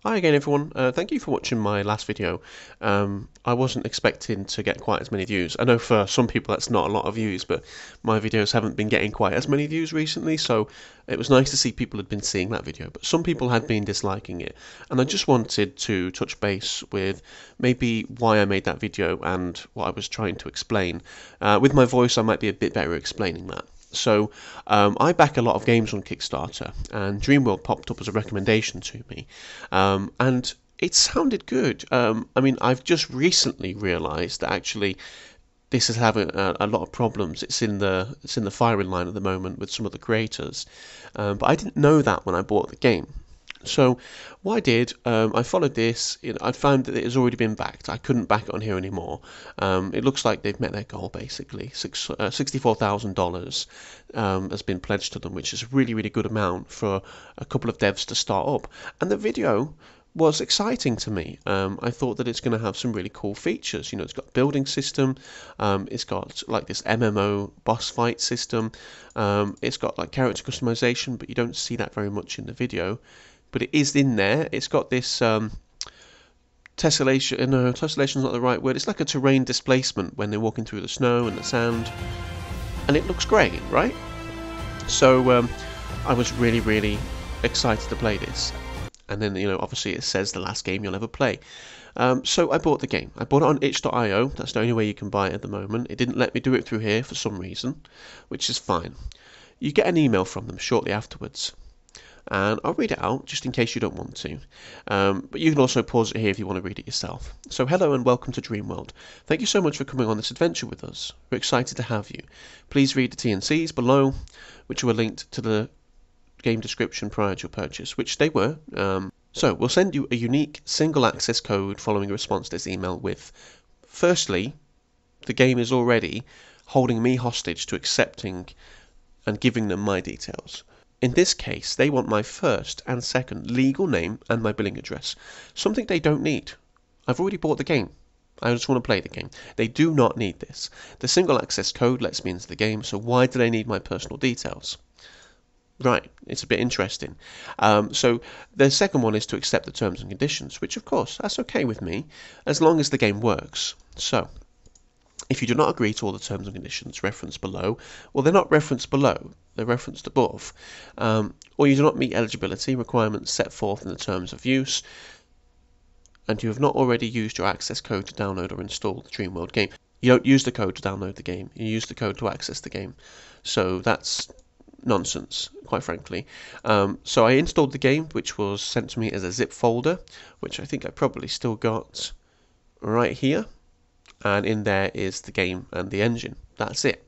Hi again everyone, thank you for watching my last video. I wasn't expecting to get quite as many views. I know for some people that's not a lot of views, but my videos haven't been getting quite as many views recently, so it was nice to see people had been seeing that video, but some people had been disliking it, and I just wanted to touch base with maybe why I made that video and what I was trying to explain. With my voice I might be a bit better explaining that. So I back a lot of games on Kickstarter, and Dreamworld popped up as a recommendation to me, and it sounded good. I mean, I've just recently realised that actually this is having a lot of problems. It's in the firing line at the moment with some of the creators, but I didn't know that when I bought the game. So what I did, I followed this. I found that it has already been backed. I couldn't back it on here anymore. It looks like they've met their goal basically. $64,000 has been pledged to them, which is a really, really good amount for a couple of devs to start up. And the video was exciting to me. I thought that it's going to have some really cool features. You know, it's got a building system, it's got like this MMO boss fight system, it's got like character customization, but you don't see that very much in the video. But it is in there. It's got this tessellation. No, tessellation's not the right word. It's like a terrain displacement when they're walking through the snow and the sand, and it looks great, right? So I was really, really excited to play this. And then, you know, obviously it says the last game you'll ever play. So I bought the game. I bought it on itch.io. That's the only way you can buy it at the moment. It didn't let me do it through here for some reason, which is fine. You get an email from them shortly afterwards, and I'll read it out just in case you don't want to. But you can also pause it here if you want to read it yourself. So hello and welcome to Dreamworld. Thank you so much for coming on this adventure with us. We're excited to have you. Please read the T&Cs below, which were linked to the game description prior to your purchase, which they were. So we'll send you a unique single access code following a response to this email with, firstly, the game is already holding me hostage to accepting and giving them my details. In this case, they want my first and second legal name and my billing address, something they don't need. I've already bought the game. I just want to play the game. They do not need this. The single access code lets me into the game, so why do they need my personal details? Right, it's a bit interesting. So the second one is to accept the terms and conditions, which of course, that's okay with me, as long as the game works. So, if you do not agree to all the terms and conditions referenced below, well, they're not referenced below, they're referenced above, or you do not meet eligibility requirements set forth in the terms of use, and you have not already used your access code to download or install the Dreamworld game. You don't use the code to download the game, you use the code to access the game. So that's nonsense, quite frankly. So I installed the game, which was sent to me as a zip folder, which I think I probably still got right here, and in there is the game and the engine. That's it.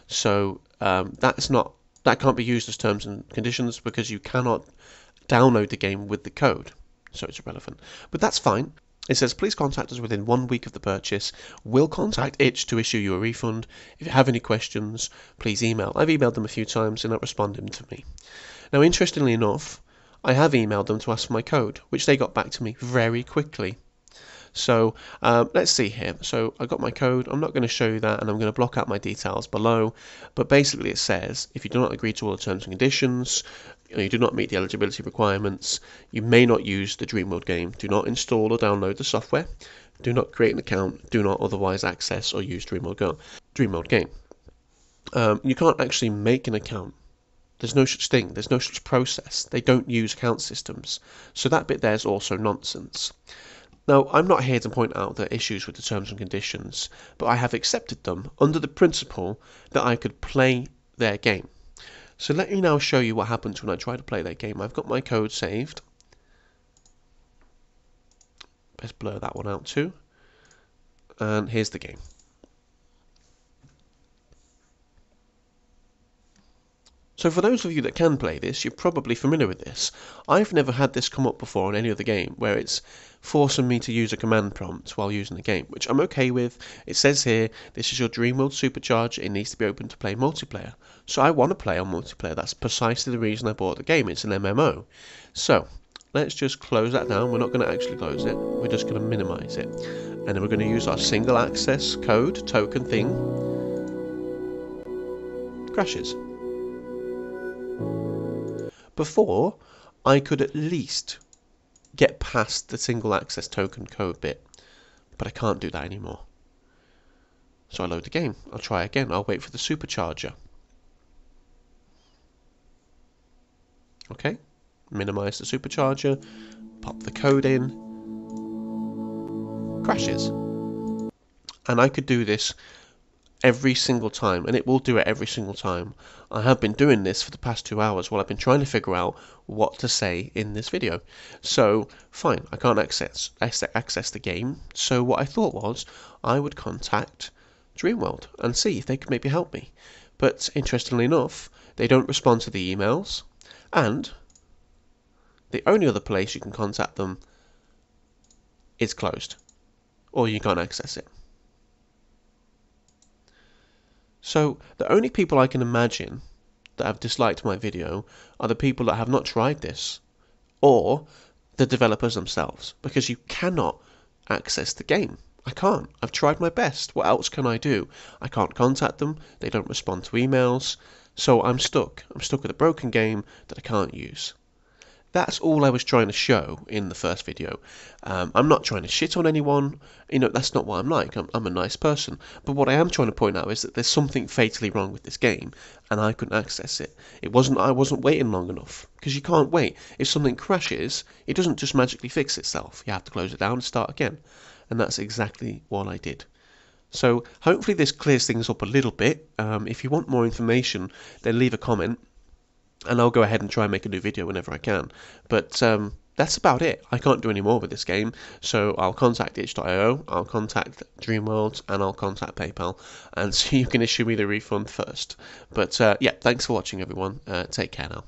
So that can't be used as terms and conditions because you cannot download the game with the code, so it's irrelevant. But that's fine. It says, please contact us within 1 week of the purchase. We'll contact Itch to issue you a refund. If you have any questions, please email. I've emailed them a few times. They're not responding to me. Now, interestingly enough, I have emailed them to ask for my code, which they got back to me very quickly. So let's see here. So I got my code. I'm not going to show you that, and I'm going to block out my details below. But basically it says, if you do not agree to all the terms and conditions, you do not meet the eligibility requirements, you may not use the Dreamworld game, do not install or download the software, do not create an account, do not otherwise access or use Dreamworld game. You can't actually make an account. There's no such thing. There's no such process. They don't use account systems. So that bit there is also nonsense. Now, I'm not here to point out the issues with the terms and conditions, but I have accepted them under the principle that I could play their game. So let me now show you what happens when I try to play their game. I've got my code saved. Let's blur that one out too. And here's the game. So for those of you that can play this, you're probably familiar with this. I've never had this come up before in any other game, where it's forcing me to use a command prompt while using the game, which I'm okay with. It says here, this is your Dreamworld Supercharge, it needs to be open to play multiplayer. So I want to play on multiplayer, that's precisely the reason I bought the game, it's an MMO. So, let's just close that down. We're not going to actually close it, we're just going to minimize it. And then we're going to use our single access code token thing. Crashes. Before, I could at least get past the single access token code bit, but I can't do that anymore. So I load the game. I'll try again. I'll wait for the supercharger. Okay, minimize the supercharger, pop the code in, crashes. And I could do this every single time, and it will do it every single time. I have been doing this for the past 2 hours while I've been trying to figure out what to say in this video. So, fine, I can't access the game, so what I thought was I would contact Dreamworld and see if they could maybe help me. But interestingly enough, they don't respond to the emails, and the only other place you can contact them is closed, or you can't access it. So the only people I can imagine that have disliked my video are the people that have not tried this, or the developers themselves, because you cannot access the game. I can't. I've tried my best. What else can I do? I can't contact them. They don't respond to emails. So I'm stuck. I'm stuck with a broken game that I can't use. That's all I was trying to show in the first video. I'm not trying to shit on anyone. You know, that's not what I'm like. I'm a nice person. But what I am trying to point out is that there's something fatally wrong with this game, and I couldn't access it. I wasn't waiting long enough, because you can't wait. If something crashes, it doesn't just magically fix itself. You have to close it down and start again. And that's exactly what I did. So hopefully this clears things up a little bit. If you want more information, then leave a comment, and I'll go ahead and try and make a new video whenever I can. But that's about it. I can't do any more with this game, so I'll contact itch.io, I'll contact Dreamworld, and I'll contact PayPal, and so you can issue me the refund first. But yeah, thanks for watching, everyone. Take care now.